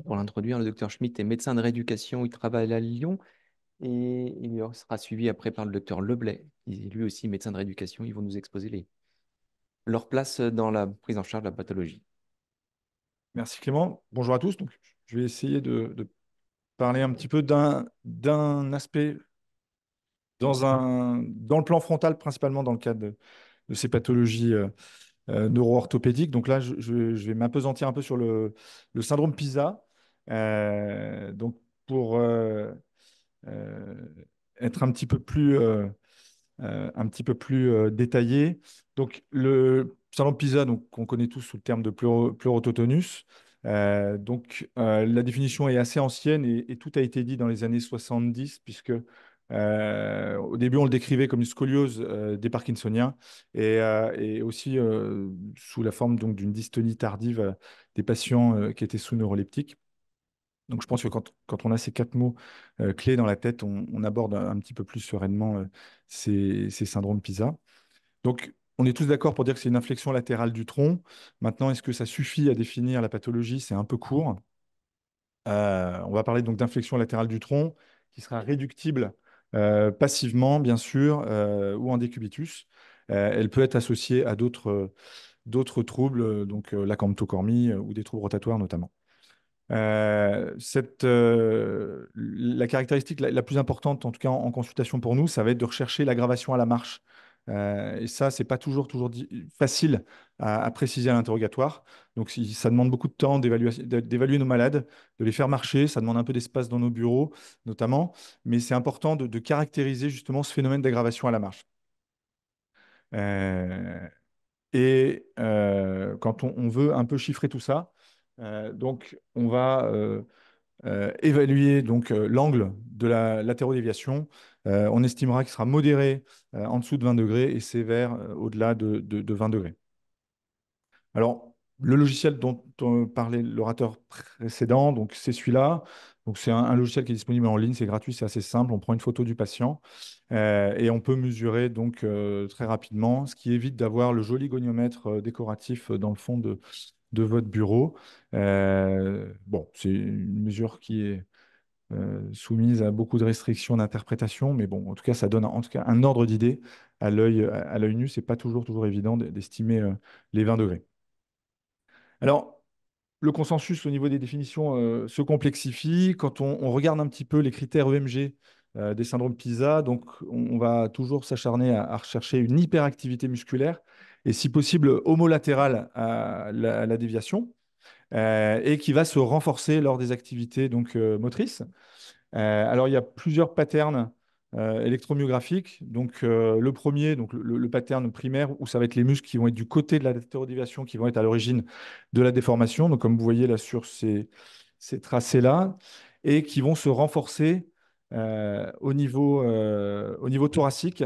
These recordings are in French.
Pour l'introduire, le docteur Schmitt est médecin de rééducation, il travaille à Lyon et il sera suivi après par le docteur Leblay, qui est lui aussi médecin de rééducation. Ils vont nous exposer leur place dans la prise en charge de la pathologie. Merci Clément. Bonjour à tous. Donc, je vais essayer de parler un petit peu d'un aspect dans le plan frontal, principalement dans le cadre de ces pathologies neuro-orthopédiques. Donc là, je vais m'appesantir un peu sur le syndrome PISA. Donc, pour euh, être un petit peu plus détaillé. Donc, le syndrome PISA, donc, qu'on connaît tous sous le terme de pleurototonus. La définition est assez ancienne et tout a été dit dans les années 70, puisque au début, on le décrivait comme une scoliose des Parkinsoniens et aussi sous la forme donc, d'une dystonie tardive des patients qui étaient sous neuroleptiques. Donc, je pense que quand on a ces quatre mots clés dans la tête, on aborde un petit peu plus sereinement ces syndromes PISA. Donc, on est tous d'accord pour dire que c'est une inflexion latérale du tronc. Maintenant, est-ce que ça suffit à définir la pathologie? C'est un peu court. On va parler donc d'inflexion latérale du tronc qui sera réductible passivement, bien sûr, ou en décubitus. Elle peut être associée à d'autres troubles, la camptocormie ou des troubles rotatoires notamment. La caractéristique la plus importante, en tout cas en consultation pour nous, ça va être de rechercher l'aggravation à la marche. Et ça, c'est pas toujours facile à préciser à l'interrogatoire. Donc, ça demande beaucoup de temps d'évaluer nos malades, de les faire marcher. Ça demande un peu d'espace dans nos bureaux, notamment. Mais c'est important de caractériser justement ce phénomène d'aggravation à la marche. Euh, Quand on veut un peu chiffrer tout ça, donc on va évaluer l'angle de la latérodéviation. On estimera qu'il sera modéré en dessous de 20 degrés et sévère au-delà de 20 degrés. Alors, le logiciel dont parlait l'orateur précédent, donc c'est celui-là. Donc, c'est un logiciel qui est disponible en ligne, c'est gratuit, c'est assez simple. On prend une photo du patient et on peut mesurer très rapidement, ce qui évite d'avoir le joli goniomètre décoratif dans le fond de votre bureau. Bon, c'est une mesure qui est soumise à beaucoup de restrictions d'interprétation, mais bon, en tout cas, ça donne en tout cas un ordre d'idée à l'œil nu. C'est pas toujours évident d'estimer les 20 degrés. Alors, le consensus au niveau des définitions se complexifie. Quand on regarde un petit peu les critères EMG des syndromes PISA, donc on va toujours s'acharner à rechercher une hyperactivité musculaire et si possible homolatérale à la déviation et qui va se renforcer lors des activités motrices. Alors, il y a plusieurs patterns électromyographiques. Le premier, le pattern primaire, où ça va être les muscles qui vont être du côté de la latérодéviation, qui vont être à l'origine de la déformation. Donc, comme vous voyez là sur ces tracés-là, et qui vont se renforcer au niveau thoracique.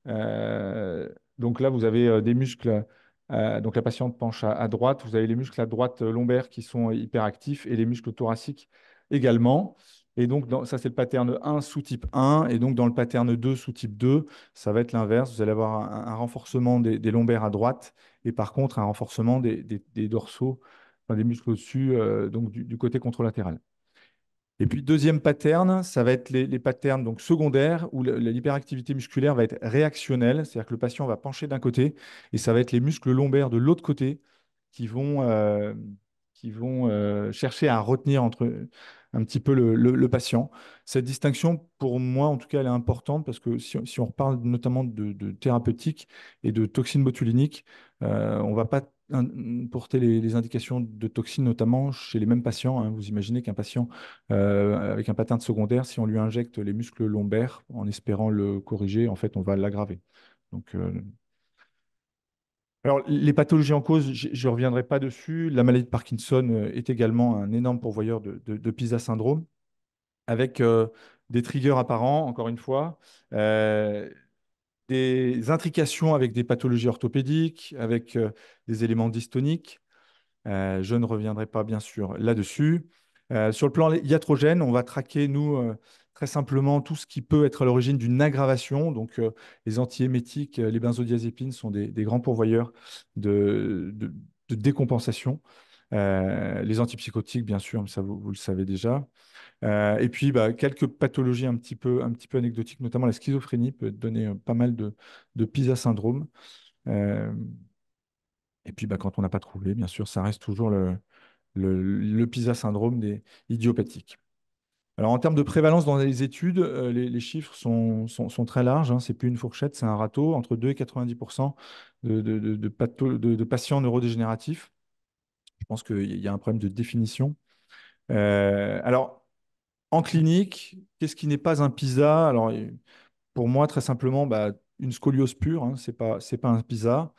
Donc là, vous avez des muscles. Donc la patiente penche à droite. Vous avez les muscles à droite lombaires qui sont hyperactifs et les muscles thoraciques également. Et donc, ça, c'est le pattern 1 sous-type 1. Et donc, dans le pattern 2 sous-type 2, ça va être l'inverse. Vous allez avoir un renforcement des lombaires à droite et par contre, un renforcement des dorsaux, enfin, des muscles au-dessus, du côté contralatéral. Et puis, deuxième pattern, ça va être les patterns secondaires où l'hyperactivité musculaire va être réactionnelle, c'est-à-dire que le patient va pencher d'un côté et ça va être les muscles lombaires de l'autre côté qui vont chercher à retenir un petit peu le patient. Cette distinction, pour moi, en tout cas, elle est importante parce que si on reparle notamment de thérapeutique et de toxines botuliniques, on ne va pas porter les indications de toxines, notamment chez les mêmes patients, hein. Vous imaginez qu'un patient avec un pattern secondaire, si on lui injecte les muscles lombaires en espérant le corriger, en fait, on va l'aggraver. Donc, alors, les pathologies en cause, je ne reviendrai pas dessus. La maladie de Parkinson est également un énorme pourvoyeur de PISA syndrome, avec des triggers apparents, encore une fois, euh, des intrications avec des pathologies orthopédiques, avec des éléments dystoniques. Je ne reviendrai pas, bien sûr, là-dessus. Sur le plan iatrogène, on va traquer, nous, très simplement, tout ce qui peut être à l'origine d'une aggravation. Les antiémétiques, les benzodiazépines sont des grands pourvoyeurs de décompensation. Les antipsychotiques, bien sûr, mais ça, vous le savez déjà. Et puis, bah, quelques pathologies un petit peu anecdotiques, notamment la schizophrénie peut donner pas mal de PISA syndrome. Euh, et puis, bah, quand on n'a pas trouvé, bien sûr, ça reste toujours le PISA syndrome des idiopathiques. Alors, en termes de prévalence dans les études, les chiffres sont très larges, hein. C'est plus une fourchette, c'est un râteau, entre 2 et 90% de patients neurodégénératifs. Je pense qu'il y a un problème de définition. Alors, en clinique, qu'est-ce qui n'est pas un PISA? Alors, pour moi, très simplement, bah, une scoliose pure, hein, c'est pas un PISA.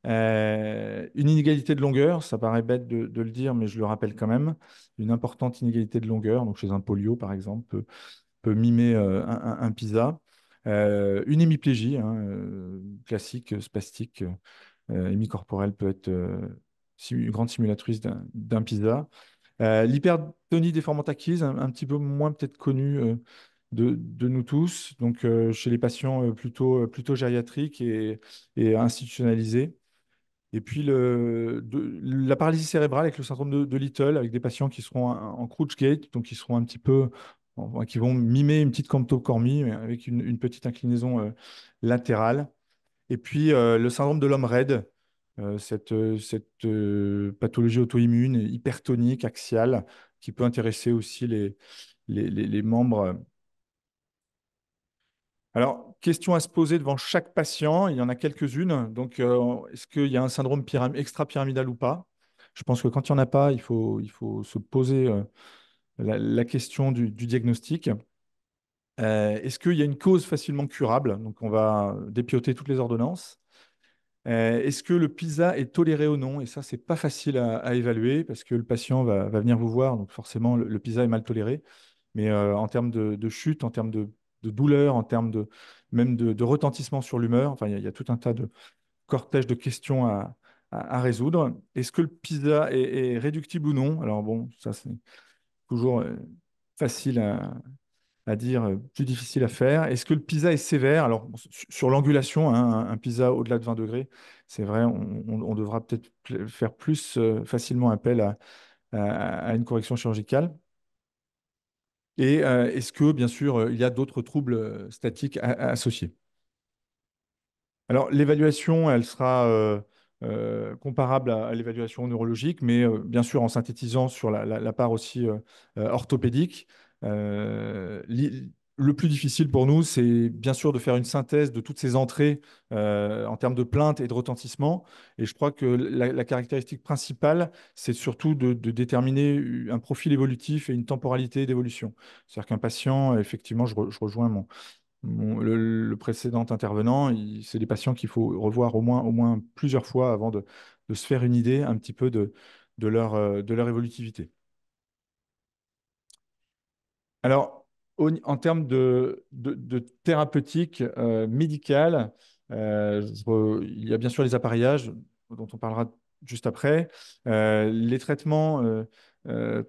Une inégalité de longueur, ça paraît bête de le dire, mais je le rappelle quand même. Une importante inégalité de longueur, donc chez un polio, par exemple, peut mimer un PISA. Une hémiplégie, hein, classique, spastique, hémicorporelle peut être une grande simulatrice d'un PISA. L'hypertonie déformante acquise, un petit peu moins peut-être connue de nous tous, donc chez les patients plutôt gériatriques et institutionnalisés. Et puis la paralysie cérébrale avec le syndrome de Little, avec des patients qui seront en Creutzfeldt, donc qui seront un petit peu, qui vont mimer une petite camptocormie mais avec une petite inclinaison latérale. Et puis le syndrome de l'homme raide, cette pathologie auto-immune hypertonique, axiale, qui peut intéresser aussi les membres. Alors, question à se poser devant chaque patient, il y en a quelques-unes. Donc, est-ce qu'il y a un syndrome extra-pyramidal ou pas? Je pense que quand il n'y en a pas, il faut se poser la question du diagnostic. Est-ce qu'il y a une cause facilement curable? Donc, on va dépioter toutes les ordonnances. Est-ce que le PISA est toléré ou non? Et ça, c'est pas facile à évaluer parce que le patient va venir vous voir, donc forcément, le PISA est mal toléré. Mais en termes de chute, en termes de douleur, en termes même de retentissement sur l'humeur, enfin, il y a tout un tas de cortège de questions à résoudre. Est-ce que le PISA est réductible ou non? Alors bon, ça c'est toujours facile à dire, plus difficile à faire. Est-ce que le PISA est sévère? Alors bon, sur l'angulation, hein, un PISA au-delà de 20 degrés, c'est vrai, on devra peut-être faire plus facilement appel à une correction chirurgicale. Et est-ce que, bien sûr, il y a d'autres troubles statiques associés? Alors, l'évaluation, elle sera comparable à l'évaluation neurologique, mais bien sûr en synthétisant sur la part aussi orthopédique. Le plus difficile pour nous, c'est bien sûr de faire une synthèse de toutes ces entrées en termes de plaintes et de retentissement. Et je crois que la caractéristique principale, c'est surtout de déterminer un profil évolutif et une temporalité d'évolution. C'est-à-dire qu'un patient, effectivement, je rejoins le précédent intervenant, c'est des patients qu'il faut revoir au moins plusieurs fois avant de se faire une idée un petit peu de leur évolutivité. Alors, en termes de thérapeutique médicale, il y a bien sûr les appareillages dont on parlera juste après. Les traitements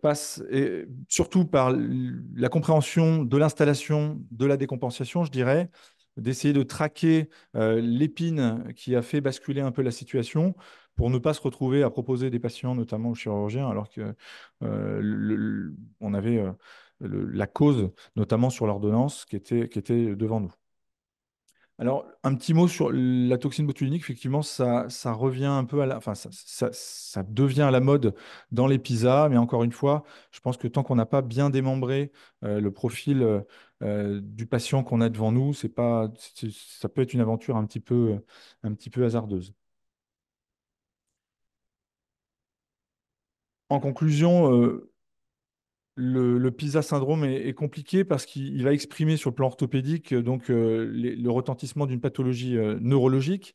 passent surtout par la compréhension de l'installation, de la décompensation, je dirais, d'essayer de traquer l'épine qui a fait basculer un peu la situation pour ne pas se retrouver à proposer des patients, notamment aux chirurgiens, alors que on avait la cause, notamment sur l'ordonnance qui était devant nous. Alors, un petit mot sur la toxine botulinique, effectivement, ça revient un peu enfin, ça devient à la mode dans les pizzas, mais encore une fois, je pense que tant qu'on n'a pas bien démembré le profil du patient qu'on a devant nous, ça peut être une aventure un petit peu hasardeuse. En conclusion, le PISA syndrome est compliqué parce qu'il va exprimer sur le plan orthopédique le retentissement d'une pathologie neurologique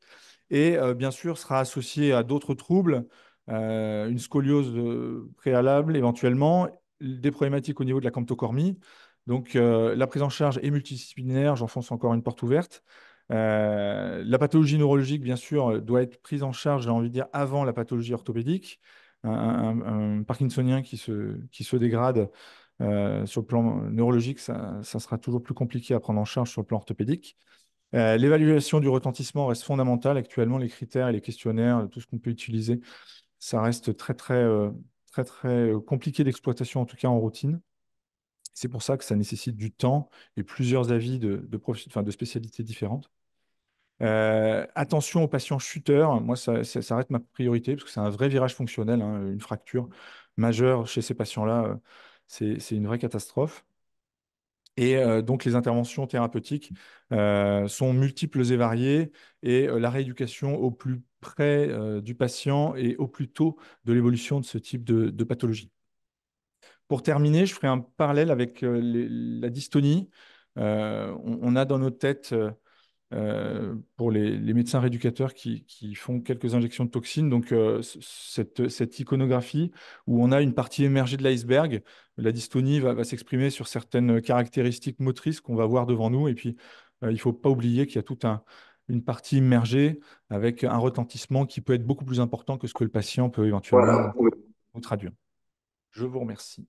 et bien sûr sera associé à d'autres troubles, une scoliose préalable éventuellement, des problématiques au niveau de la camptocormie. Donc la prise en charge est multidisciplinaire, j'enfonce encore une porte ouverte. La pathologie neurologique, bien sûr, doit être prise en charge, j'ai envie de dire, avant la pathologie orthopédique. Un parkinsonien qui se dégrade sur le plan neurologique, ça sera toujours plus compliqué à prendre en charge sur le plan orthopédique. L'évaluation du retentissement reste fondamentale. Actuellement, les critères et les questionnaires, tout ce qu'on peut utiliser, ça reste très, très très, très compliqué d'exploitation, en tout cas en routine. C'est pour ça que ça nécessite du temps et plusieurs avis enfin, de spécialités différentes. Attention aux patients chuteurs, moi ça reste ma priorité parce que c'est un vrai virage fonctionnel, hein, une fracture majeure chez ces patients-là, c'est une vraie catastrophe. Et donc les interventions thérapeutiques sont multiples et variées et la rééducation au plus près du patient et au plus tôt de l'évolution de ce type de pathologie. Pour terminer, je ferai un parallèle avec la dystonie. On a dans nos têtes pour les médecins rééducateurs qui font quelques injections de toxines. Donc, cette iconographie où on a une partie émergée de l'iceberg, la dystonie va s'exprimer sur certaines caractéristiques motrices qu'on va voir devant nous. Et puis, il ne faut pas oublier qu'il y a une partie immergée avec un retentissement qui peut être beaucoup plus important que ce que le patient peut éventuellement Voilà. nous traduire. Je vous remercie.